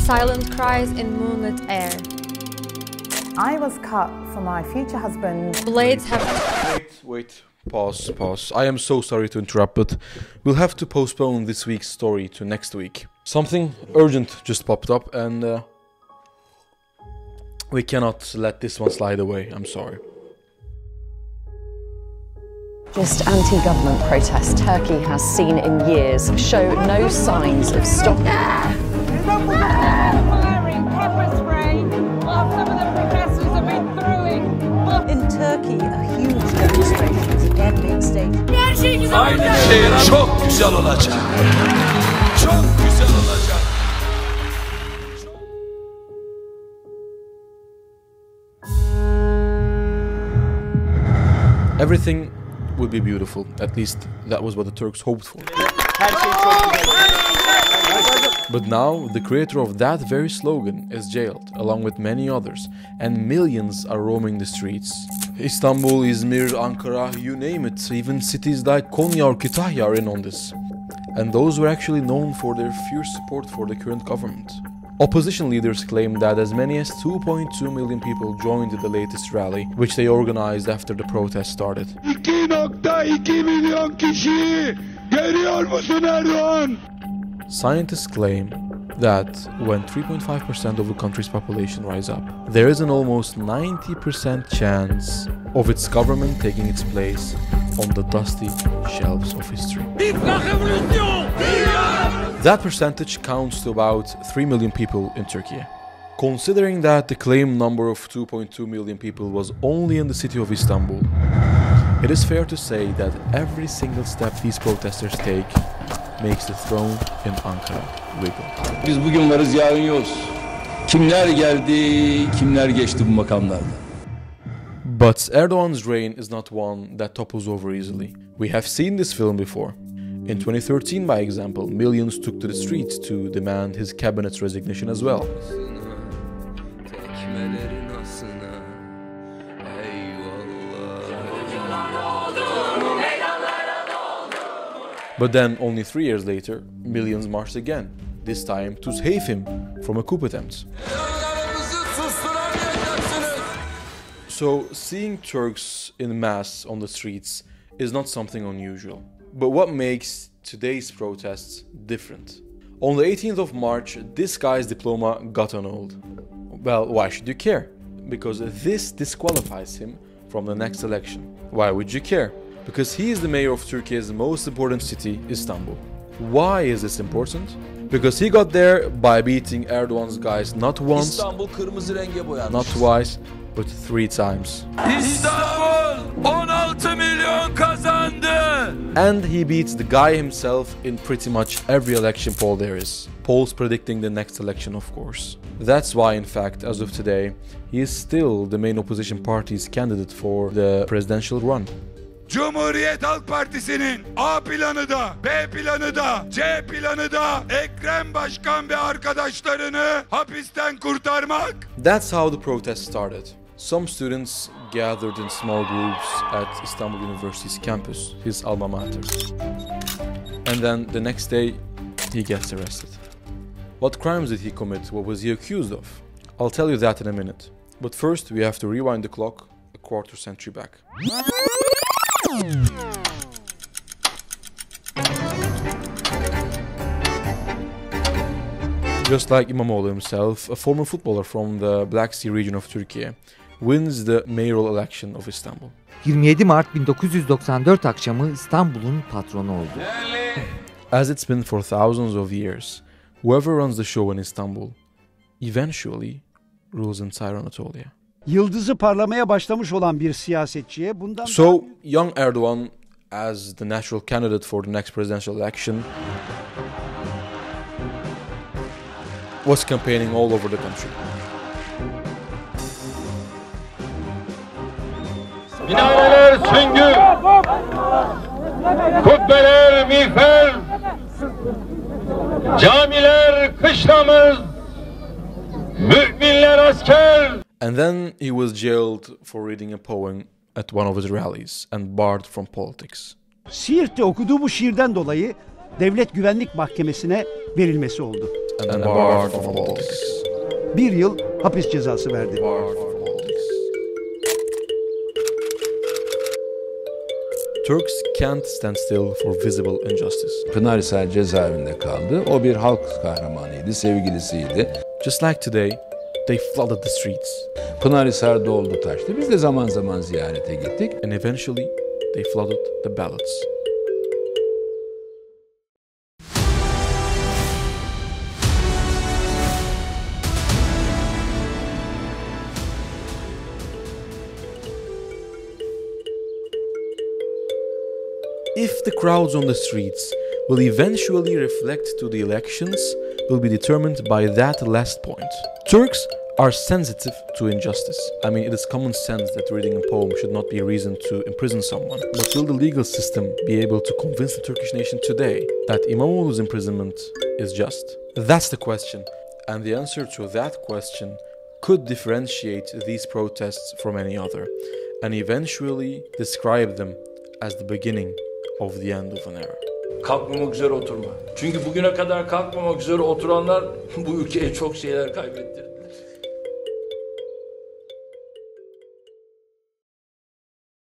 Silent cries in moonlit air. I was cut for my future husband. Blades have... Wait. Pause. I am so sorry to interrupt, but we'll have to postpone this week's story to next week. Something urgent just popped up and we cannot let this one slide away. I'm sorry. Just anti-government protests Turkey has seen in years show no signs of stopping. Firing pepper spray while some of the protesters have been throwing. In Turkey, a huge demonstration is again being staged. Aynı şey çok güzel olacak. Çok güzel olacak. Everything would be beautiful. At least that was what the Turks hoped for. But now, the creator of that very slogan is jailed, along with many others, and millions are roaming the streets. Istanbul, Izmir, Ankara, you name it, even cities like Konya or Kütahya are in on this. And those were actually known for their fierce support for the current government. Opposition leaders claim that as many as 2.2 million people joined the latest rally, which they organized after the protest started. 2.2 milyon kişi görüyor musun Erdoğan? Scientists claim that when 3.5% of the country's population rise up, there is an almost 90% chance of its government taking its place on the dusty shelves of history. That percentage counts to about 3 million people in Turkey. Considering that the claimed number of 2.2 million people was only in the city of Istanbul, it is fair to say that every single step these protesters take makes the throne in Ankara wiggle. Biz bugün varız, yarın yokuz. Kimler geldi, kimler geçti bu makamlarda? But Erdogan's reign is not one that topples over easily. We have seen this film before. In 2013, by example, millions took to the streets to demand his cabinet's resignation as well. But then, only 3 years later, millions marched again, this time to save him from a coup attempt. So, seeing Turks in mass on the streets is not something unusual. But what makes today's protests different? On the 18th of March, this guy's diploma got annulled. Well, why should you care? Because this disqualifies him from the next election. Why would you care? Because he is the mayor of Turkey's most important city, Istanbul. Why is this important? Because he got there by beating Erdogan's guys not once, İstanbul kırmızı renge boyanmış. not twice, but 3 times. İstanbul 16 milyon kazandı. And he beats the guy himself in pretty much every election poll there is. Polls predicting the next election, of course. That's why, in fact, as of today, he is still the main opposition party's candidate for the presidential run. Cumhuriyet Halk Partisi'nin A planı da, B planı da, C planı da Ekrem Başkan ve arkadaşlarını hapisten kurtarmak. That's how the protest started. Some students gathered in small groups at Istanbul University's campus, his alma mater. And then the next day, he gets arrested. What crimes did he commit? What was he accused of? I'll tell you that in a minute. But first, we have to rewind the clock a quarter century back. Just like İmamoğlu himself, a former footballer from the Black Sea region of Turkey wins the mayoral election of Istanbul. 27 Mart 1994 akşamı İstanbul'un patronu oldu. As it's been for thousands of years, whoever runs the show in Istanbul eventually rules entire Anatolia. Yıldızı parlamaya başlamış olan bir siyasetçiye bundan... So, young Erdogan, as the natural candidate for the next presidential election, was campaigning all over the country. Minareler süngü, kubbeler miğfer, camiler kışlamız, müminler asker. And then he was jailed for reading a poem at one of his rallies and barred from politics. Siirt'te okuduğu bu şiirden dolayı Devlet Güvenlik Mahkemesi'ne verilmesi oldu. and barred from politics. 1 yıl hapis cezası verdi. Turks can't stand still for visible injustice. Pınarhisar cezaevinde kaldı. O bir halk kahramanıydı, sevgilisiydi. Just like today, they flooded the streets. Pınarhisar doldu taştı. Biz de zaman zaman ziyarete gittik. And eventually, they flooded the ballots. If the crowds on the streets will eventually reflect to the elections, will be determined by that last point. Turks are sensitive to injustice. I mean, it is common sense that reading a poem should not be a reason to imprison someone. But will the legal system be able to convince the Turkish nation today that İmamoğlu's imprisonment is just? That's the question. And the answer to that question could differentiate these protests from any other, and eventually describe them as the beginning of the end of an era. Kalkmamak üzere oturma. Çünkü bugüne kadar kalkmamak üzere oturanlar bu ülkeye çok şeyler kaybettirdi.